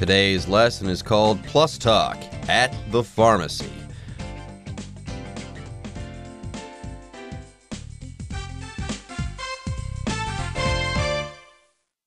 Today's lesson is called Plus Talk at the Pharmacy.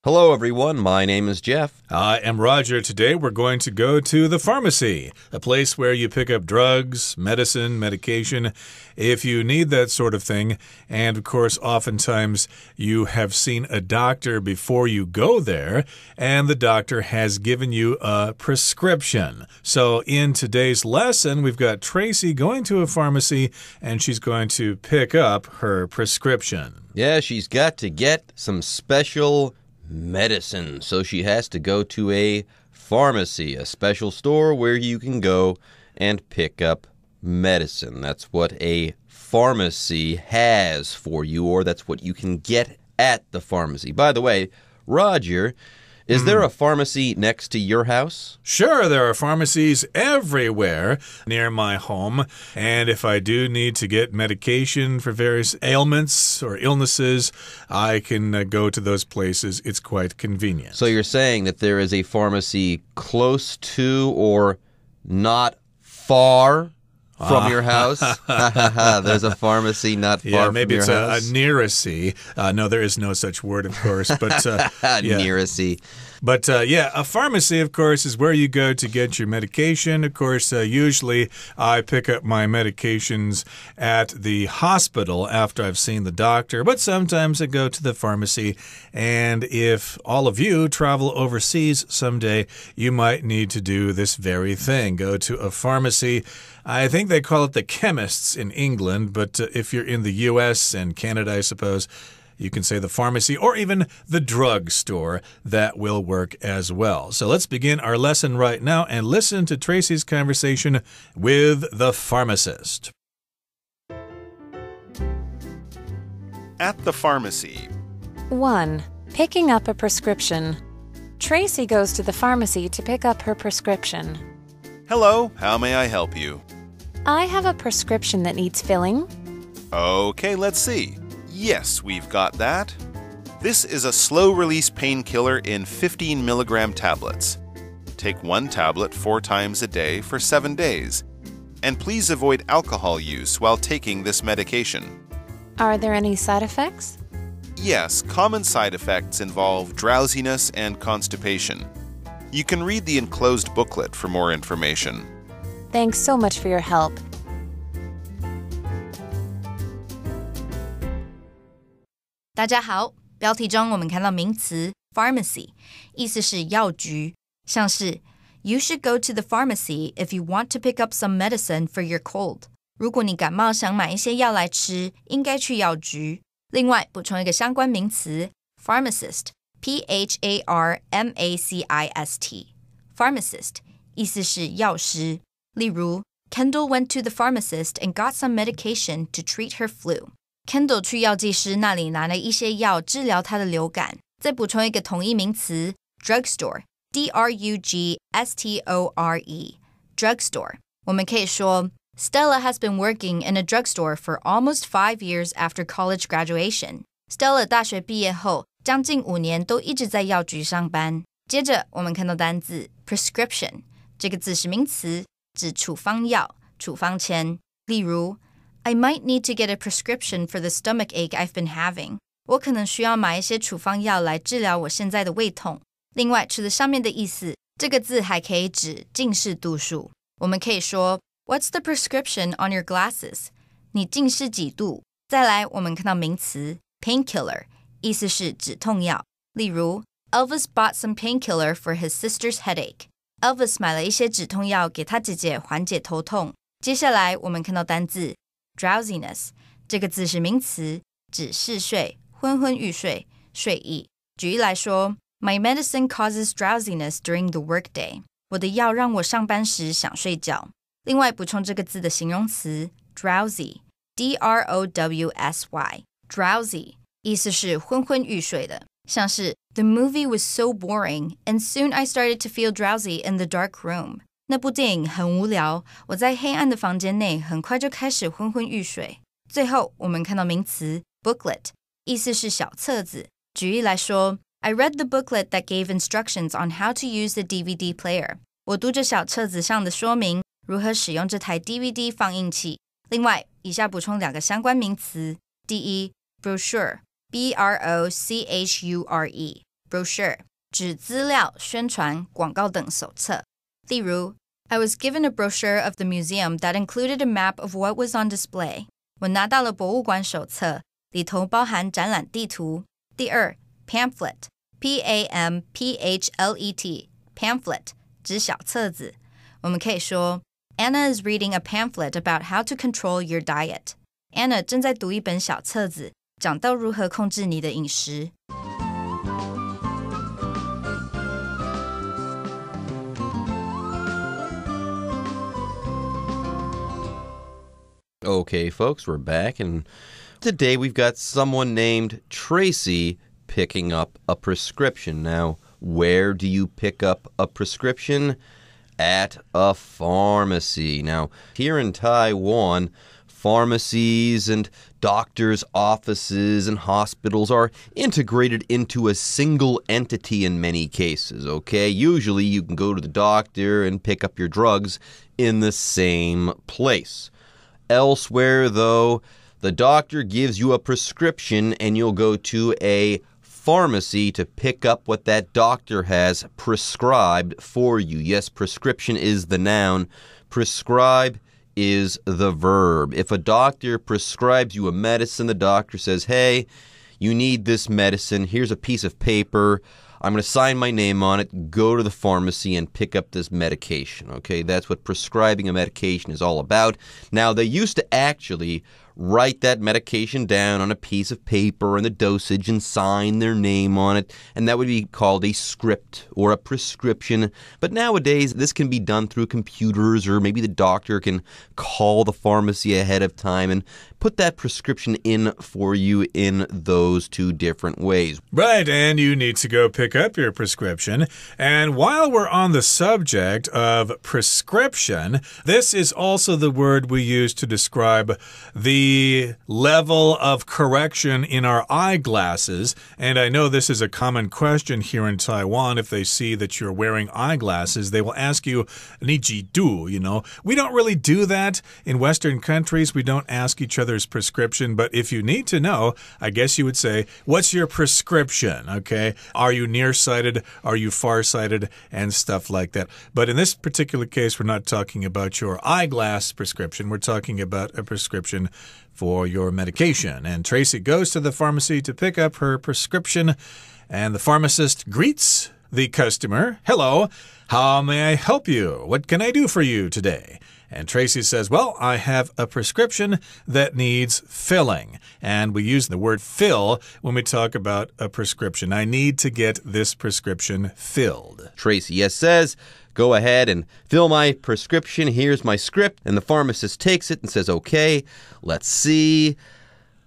Hello, everyone. My name is Jeff. I am Roger. Today we're going to go to the pharmacy, a place where you pick up drugs, medicine, medication, if you need that sort of thing. And, of course, oftentimes you have seen a doctor before you go there, and the doctor has given you a prescription. So in today's lesson, we've got Tracy going to a pharmacy, and she's going to pick up her prescription. Yeah, she's got to get some special medicine. So she has to go to a pharmacy, a special store where you can go and pick up medicine. That's what a pharmacy has for you, or that's what you can get at the pharmacy. By the way, Roger, is there a pharmacy next to your house? Sure, there are pharmacies everywhere near my home. And if I do need to get medication for various ailments or illnesses, I can go to those places. It's quite convenient. So you're saying that there is a pharmacy close to or not far from your house? There's a pharmacy not far from your house. Yeah, maybe it's a nearacy. No, there is no such word, of course. But nearacy. But, a pharmacy, of course, is where you go to get your medication. Of course, usually I pick up my medications at the hospital after I've seen the doctor. But sometimes I go to the pharmacy. And if all of you travel overseas someday, you might need to do this very thing. Go to a pharmacy. I think they call it the chemists in England. But if you're in the U.S. and Canada, I suppose, you can say the pharmacy or even the drugstore. That will work as well. So let's begin our lesson right now and listen to Tracy's conversation with the pharmacist. At the pharmacy. 1. Picking up a prescription. Tracy goes to the pharmacy to pick up her prescription. Hello, how may I help you? I have a prescription that needs filling. Okay, let's see. Yes, we've got that. This is a slow-release painkiller in 15 milligram tablets. Take 1 tablet 4 times a day for 7 days. And please avoid alcohol use while taking this medication. Are there any side effects? Yes, common side effects involve drowsiness and constipation. You can read the enclosed booklet for more information. Thanks so much for your help. 大家好，标题中我们看到名词 pharmacy， 意思是药局，像是 You should go to the pharmacy if you want to pick up some medicine for your cold. 如果你感冒想买一些药来吃，应该去药局。另外，补充一个相关名词 pharmacist, P-H-A-R-M-A-C-I-S-T. Pharmacist 意思是药师。例如 Kendall went to the pharmacist and got some medication to treat her flu.Kendall 去药剂师那里拿了一些药治疗他的流感。再补充一个同义名词 drugstore, D-R-U-G-S-T-O-R-E, drugstore. 我们可以说 Stella has been working in a drugstore for almost 5 years after college graduation. Stella 大学毕业后将近5年都一直在药局上班。接着我们看到单字 prescription, 这个字是名词，指处方药、处方签。例如I might need to get a prescription for the stomachache I've been having. 我可能需要买一些处方药来治疗我现在的胃痛。另外，除了上面的意思，这个字还可以指近视度数。我们可以说 What's the prescription on your glasses? 你近视几度？再来，我们看到名词 painkiller, 意思是止痛药。例如 Elvis bought some painkiller for his sister's headache. Elvis 买了一些止痛药给他姐姐缓解头痛。接下来，我们看到单字Drowsiness 这个字是名词，指嗜睡、昏昏欲睡、睡意。举例来说 My medicine causes drowsiness during the workday. 我的药让我上班时想睡觉。另外补充这个字的形容词 drowsy, D-R-O-W-S-Y, drowsy 意思是昏昏欲睡的，像是 The movie was so boring and soon I started to feel drowsy in the dark room. 那部电影很无聊，我在黑暗的房间内很快就开始昏昏欲睡。最后我们看到名词 booklet, 意思是小册子。举例来说 I read the booklet that gave instructions on how to use the DVD player. 我读着小册子上的说明，如何使用这台 DVD 放映器。另外，以下补充2个相关名词。第一 brochure B-R-O-C-H-U-R-E brochure 指资料、宣传、广告等手册。例如 I was given a brochure of the museum that included a map of what was on display. 我拿到了博物馆手册，里头包含展览地图。第二 pamphlet P-A-M-P-H-L-E-T pamphlet 指小册子。我们可以说Anna is reading a pamphlet about how to control your diet. Anna 正在读一本小册子，讲到如何控制你的饮食。Okay, folks, we're back, and today we've got someone named Tracy picking up a prescription. Now, where do you pick up a prescription? At a pharmacy. Now, here in Taiwan, pharmacies and doctors' offices and hospitals are integrated into a single entity in many cases, okay? Usually you can go to the doctor and pick up your drugs in the same place. Elsewhere, though, the doctor gives you a prescription and you'll go to a pharmacy to pick up what that doctor has prescribed for you. Yes, prescription is the noun. Prescribe is the verb. If a doctor prescribes you a medicine, the doctor says, hey, you need this medicine. Here's a piece of paper. I'm going to sign my name on it. Go to the pharmacy and pick up this medication. Okay, that's what prescribing a medication is all about. Now, they used to actually write that medication down on a piece of paper and the dosage and sign their name on it, and that would be called a script or a prescription. But nowadays, this can be done through computers, or maybe the doctor can call the pharmacy ahead of time and put that prescription in for you in those two different ways. Right, and you need to go pick up your prescription. And while we're on the subject of prescription, this is also the word we use to describe the level of correction in our eyeglasses. And I know this is a common question here in Taiwan. If they see that you're wearing eyeglasses, they will ask you, 你几度, you know. We don't really do that in Western countries. We don't ask each other's prescription. But if you need to know, I guess you would say, what's your prescription? Okay. Are you nearsighted? Are you farsighted? And stuff like that. But in this particular case, we're not talking about your eyeglass prescription. We're talking about a prescription for your medication. And Tracy goes to the pharmacy to pick up her prescription, and the pharmacist greets the customer. Hello, how may I help you? What can I do for you today? And Tracy says, well, I have a prescription that needs filling. And we use the word fill when we talk about a prescription. I need to get this prescription filled. Tracy, yes, says, go ahead and fill my prescription. Here's my script. And the pharmacist takes it and says, okay, let's see.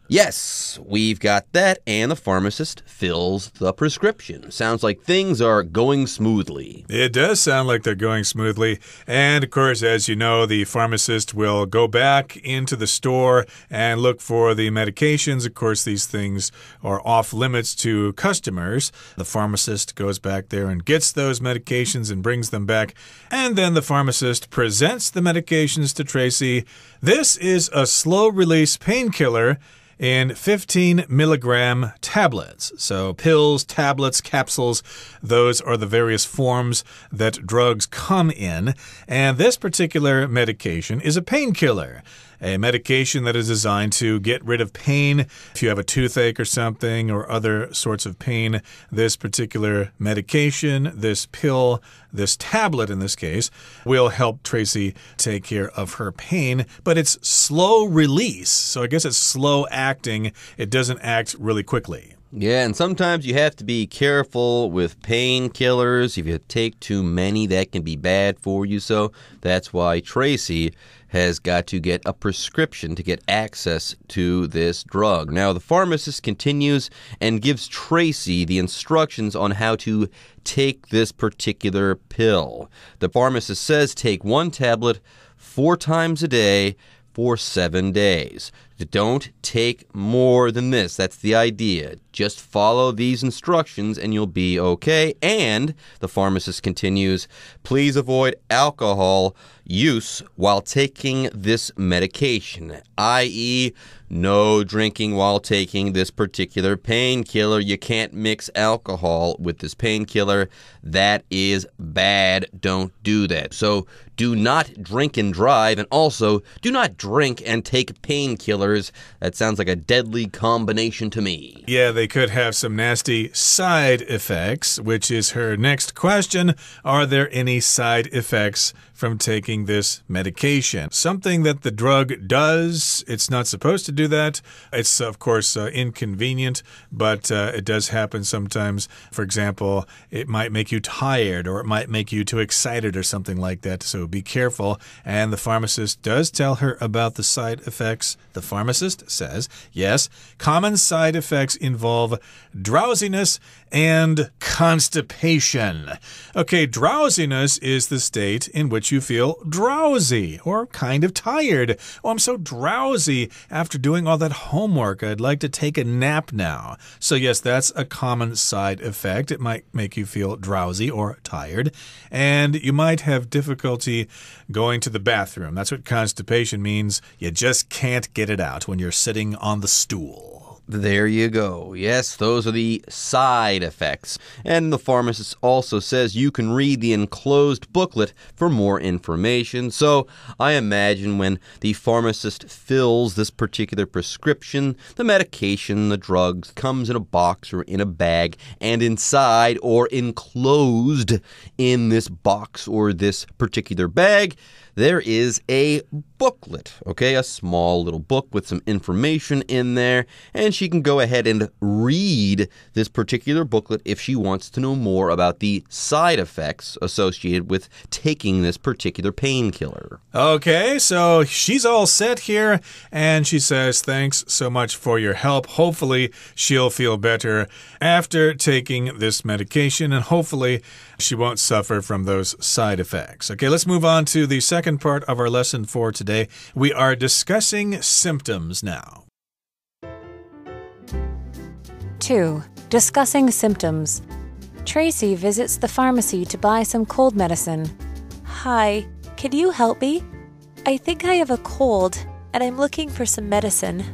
Yes, we've got that, and the pharmacist fills the prescription. Sounds like things are going smoothly. It does sound like they're going smoothly. And, of course, as you know, the pharmacist will go back into the store and look for the medications. Of course, these things are off limits to customers. The pharmacist goes back there and gets those medications and brings them back. And then the pharmacist presents the medications to Tracy. This is a slow-release painkiller in 15 milligram tablets. So pills, tablets, capsules, those are the various forms that drugs come in. And this particular medication is a painkiller. A medication that is designed to get rid of pain. If you have a toothache or something or other sorts of pain, this particular medication, this pill, this tablet in this case, will help Tracy take care of her pain. But it's slow release. So I guess it's slow acting. It doesn't act really quickly. Yeah, and sometimes you have to be careful with painkillers. If you take too many, that can be bad for you. So that's why Tracy has got to get a prescription to get access to this drug. Now, the pharmacist continues and gives Tracy the instructions on how to take this particular pill. The pharmacist says take one tablet 4 times a day for 7 days. Don't take more than this. That's the idea. Just follow these instructions and you'll be okay. And the pharmacist continues, please avoid alcohol use while taking this medication, i.e., no drinking while taking this particular painkiller. You can't mix alcohol with this painkiller. That is bad. Don't do that. So do not drink and drive, and also do not drink and take painkillers. That sounds like a deadly combination to me. Yeah, they could have some nasty side effects, which is her next question. Are there any side effects from taking this medication? Something that the drug does, it's not supposed to do that. It's, of course, inconvenient, but it does happen sometimes. For example, it might make you tired, or it might make you too excited or something like that, so be careful. And the pharmacist does tell her about the side effects. The pharmacist says, yes, common side effects involve drowsiness and constipation. Okay, drowsiness is the state in which you feel drowsy or kind of tired. Oh, I'm so drowsy after doing all that homework. I'd like to take a nap now. So yes, that's a common side effect. It might make you feel drowsy or tired. And you might have difficulty going to the bathroom. That's what constipation means. You just can't get it out when you're sitting on the stool. There you go. Yes, those are the side effects. And the pharmacist also says you can read the enclosed booklet for more information. So I imagine when the pharmacist fills this particular prescription, the medication, the drugs, comes in a box or in a bag, and inside or enclosed in this box or this particular bag, there is a booklet, okay? A small little book with some information in there, and she can go ahead and read this particular booklet if she wants to know more about the side effects associated with taking this particular painkiller. Okay, so she's all set here, and she says, thanks so much for your help. Hopefully, she'll feel better after taking this medication, and hopefully, she won't suffer from those side effects. Okay, let's move on to the second part of our lesson for today. We are discussing symptoms now. 2. Discussing symptoms. Tracy visits the pharmacy to buy some cold medicine. Hi, can you help me? I think I have a cold, and I'm looking for some medicine.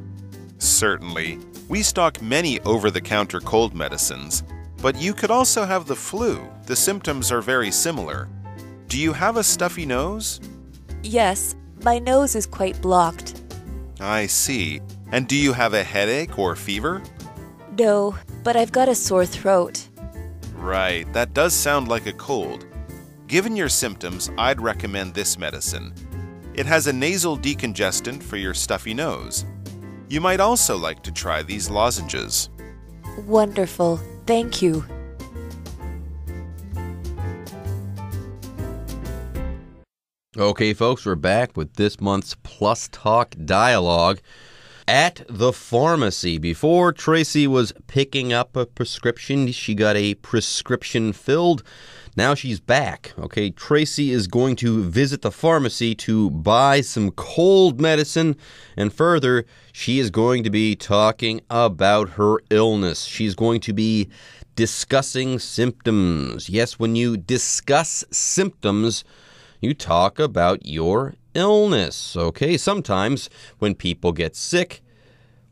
Certainly. We stock many over-the-counter cold medicines, but you could also have the flu. The symptoms are very similar. Do you have a stuffy nose? Yes, my nose is quite blocked. I see. And do you have a headache or fever? No, but I've got a sore throat. Right, that does sound like a cold. Given your symptoms, I'd recommend this medicine. It has a nasal decongestant for your stuffy nose. You might also like to try these lozenges. Wonderful. Thank you. Okay, folks, we're back with this month's Plus Talk dialogue. At the pharmacy, before Tracy was picking up a prescription, she got a prescription filled. Now she's back. Okay, Tracy is going to visit the pharmacy to buy some cold medicine. And further, she is going to be talking about her illness. She's going to be discussing symptoms. Yes, when you discuss symptoms, you talk about your illness, okay? Sometimes when people get sick,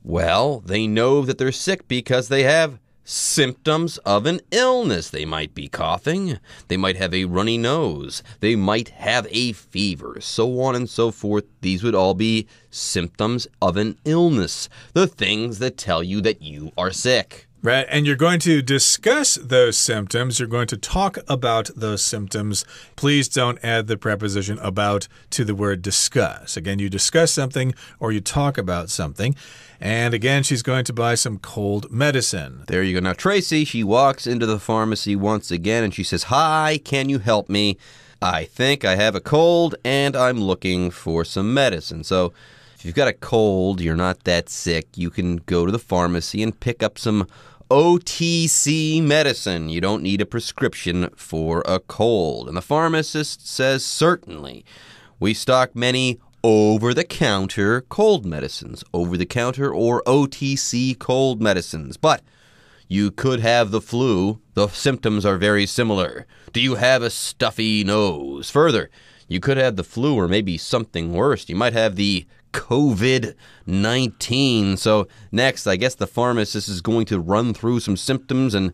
well, they know that they're sick because they have symptoms of an illness. They might be coughing, they might have a runny nose, they might have a fever, so on and so forth. These would all be symptoms of an illness, the things that tell you that you are sick. Right, and you're going to discuss those symptoms. You're going to talk about those symptoms. Please don't add the preposition about to the word discuss. Again, you discuss something or you talk about something. And again, she's going to buy some cold medicine. There you go. Now, Tracy, she walks into the pharmacy once again and she says, "Hi, can you help me? I think I have a cold and I'm looking for some medicine." So if you've got a cold, you're not that sick, you can go to the pharmacy and pick up some OTC medicine. You don't need a prescription for a cold. And the pharmacist says, certainly. We stock many over-the-counter cold medicines. Over-the-counter or OTC cold medicines. But you could have the flu. The symptoms are very similar. Do you have a stuffy nose? Further, you could have the flu or maybe something worse. You might have the COVID-19. So next, I guess the pharmacist is going to run through some symptoms and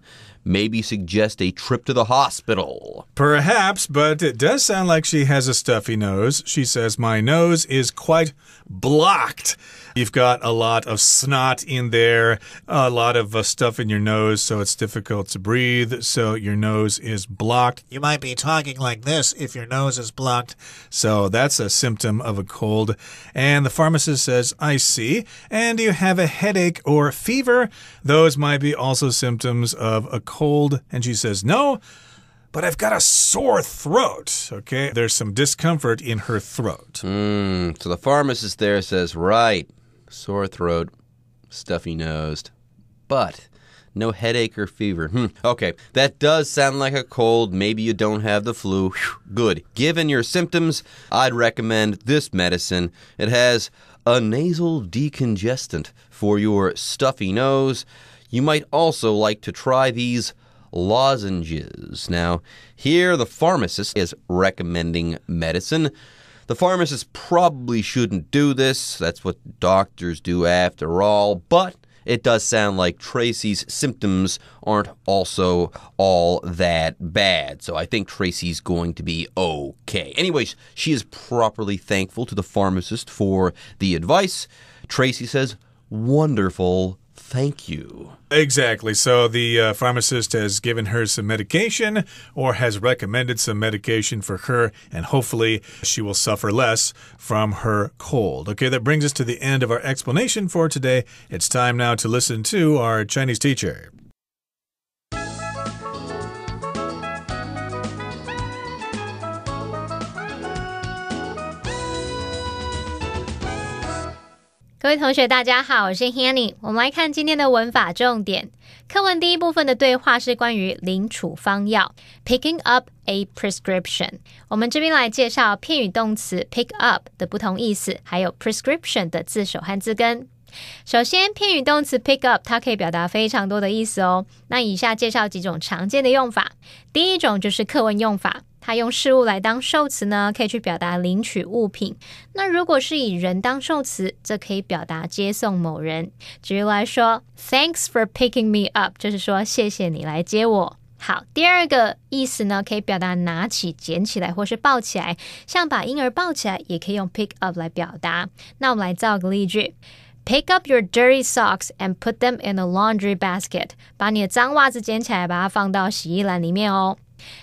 maybe suggest a trip to the hospital. Perhaps, but it does sound like she has a stuffy nose. She says, my nose is quite blocked. You've got a lot of snot in there, a lot of stuff in your nose, so it's difficult to breathe, so your nose is blocked. You might be talking like this if your nose is blocked. So that's a symptom of a cold. And the pharmacist says, I see. And do you have a headache or fever? Those might be also symptoms of a cold. And she says, no. But I've got a sore throat, okay? There's some discomfort in her throat. So the pharmacist there says, right, sore throat, stuffy-nosed, but no headache or fever. Okay, that does sound like a cold. Maybe you don't have the flu. Good. Given your symptoms, I'd recommend this medicine. It has a nasal decongestant for your stuffy nose. You might also like to try these lozenges. Now, here the pharmacist is recommending medicine. The pharmacist probably shouldn't do this. That's what doctors do after all. But it does sound like Tracy's symptoms aren't also all that bad. So I think Tracy's going to be okay. Anyways, she is properly thankful to the pharmacist for the advice. Tracy says, wonderful. Thank you. Exactly. So the pharmacist has given her some medication or has recommended some medication for her, and hopefully she will suffer less from her cold. Okay, that brings us to the end of our explanation for today. It's time now to listen to our Chinese teacher. 各位同学大家好，我是 Hanny。 我们来看今天的文法重点。课文第一部分的对话是关于领处方药 Picking up a prescription。 我们这边来介绍片语动词 pick up 的不同意思，还有 prescription 的字首和字根。首先，片语动词 pick up 它可以表达非常多的意思哦。那以下介绍几种常见的用法。第一种就是课文用法，它用事物来当受词呢，可以去表达领取物品。那如果是以人当受词，则可以表达接送某人。举例来说 Thanks for picking me up 就是说谢谢你来接我。好，第二个意思呢，可以表达拿起、捡起来或是抱起来，像把婴儿抱起来也可以用 pick up 来表达。那我们来造个例句Pick up your dirty socks and put them in a laundry basket. 把你的脏袜子捡起来，把它放到洗衣篮里面哦。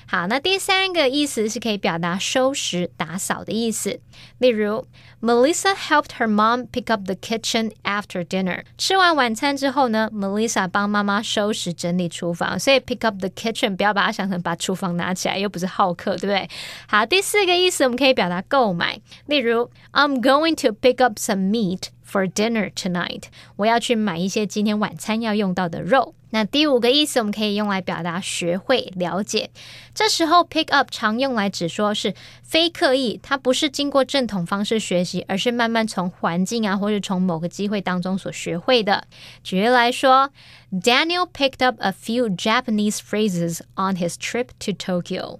好，那第三个意思是可以表达收拾、打扫的意思。例如 Melissa helped her mom pick up the kitchen after dinner. 吃完晚餐之后呢 Melissa 帮妈妈收拾整理厨房。所以 pick up the kitchen 不要把它想成把厨房拿起来，又不是好客，对不对？好，第四个意思我们可以表达购买。例如 I'm going to pick up some meat for dinner tonight. 我要去买一些今天晚餐要用到的肉。那第五个意思我们可以用来表达学会、了解。这时候 pick up 常用来指说是非刻意，它不是经过正统方式学习，而是慢慢从环境啊，或是从某个机会当中所学会的。举例来说 Daniel picked up a few Japanese phrases on his trip to Tokyo.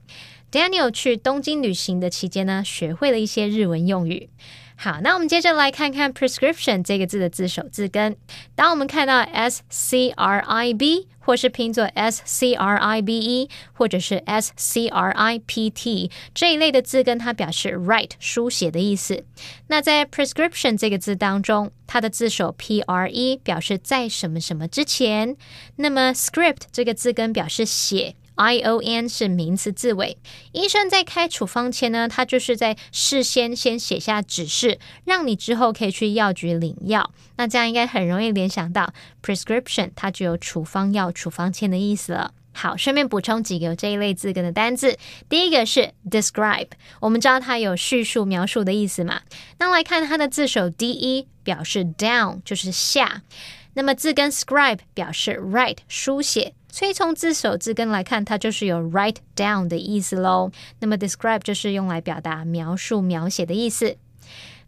Daniel 去东京旅行的期间呢，学会了一些日文用语。好，那我们接着来看看 prescription 这个字的字首字根。当我们看到 scrib 或是拼作 scribe 或者是 script 这一类的字根，它表示 write 书写的意思。那在 prescription 这个字当中，它的字首 pre 表示在什么什么之前。那么 script 这个字根表示写ION 是名词字尾。医生在开处方前呢，他就是在事先先写下指示，让你之后可以去药局领药。那这样应该很容易联想到 prescription 它就有处方药、处方签的意思了。好，顺便补充几个这一类字根的单字。第一个是 describe， 我们知道它有叙述、描述的意思嘛。那来看它的字首 de 表示 down 就是下，那么字根 scribe 表示 write 书写，所以从字首字根来看，它就是有 write down 的意思咯。那么 describe 就是用来表达描述、描写的意思。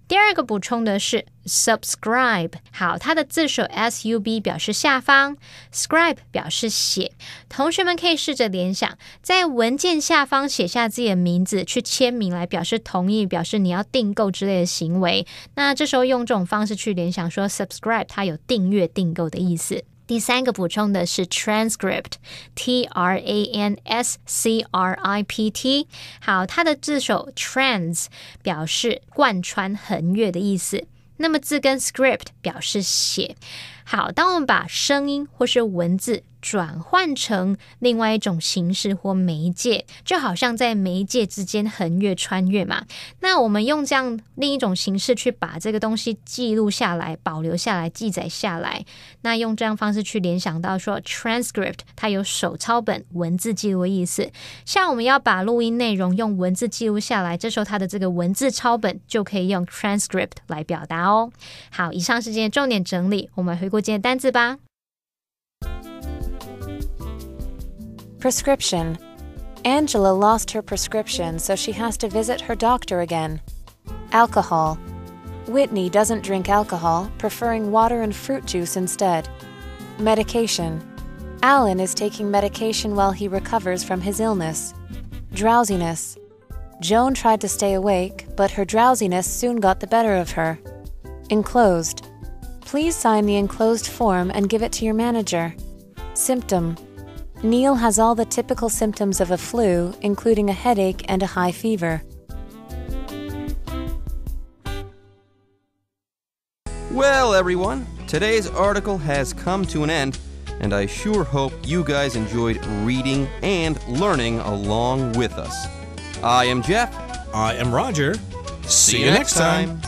第二个补充的是 subscribe， 好，它的字首 sub 表示下方， scribe 表示写。同学们可以试着联想，在文件下方写下自己的名字去签名来表示同意，表示你要订购之类的行为，那这时候用这种方式去联想说 subscribe 它有订阅订购的意思。第三个补充的是 transcript， T-R-A-N-S-C-R-I-P-T， 好，它的字首 trans 表示贯穿横越的意思，那么字根 script 表示写。好，当我们把声音或是文字转换成另外一种形式或媒介，就好像在媒介之间横越穿越嘛，那我们用这样另一种形式去把这个东西记录下来，保留下来，记载下来，那用这样方式去联想到说 transcript 它有手抄本文字记录的意思，像我们要把录音内容用文字记录下来，这时候它的这个文字抄本就可以用 transcript 来表达哦。好，以上是今天重点整理，我们回顾今天的单字吧。Prescription. Angela lost her prescription, so she has to visit her doctor again. Alcohol. Whitney doesn't drink alcohol, preferring water and fruit juice instead. Medication. Alan is taking medication while he recovers from his illness. Drowsiness. Joan tried to stay awake, but her drowsiness soon got the better of her. Enclosed. Please sign the enclosed form and give it to your manager. Symptom. Neil has all the typical symptoms of a flu, including a headache and a high fever. Well, everyone, today's article has come to an end, and I sure hope you guys enjoyed reading and learning along with us. I am Jeff. I am Roger. See you next time.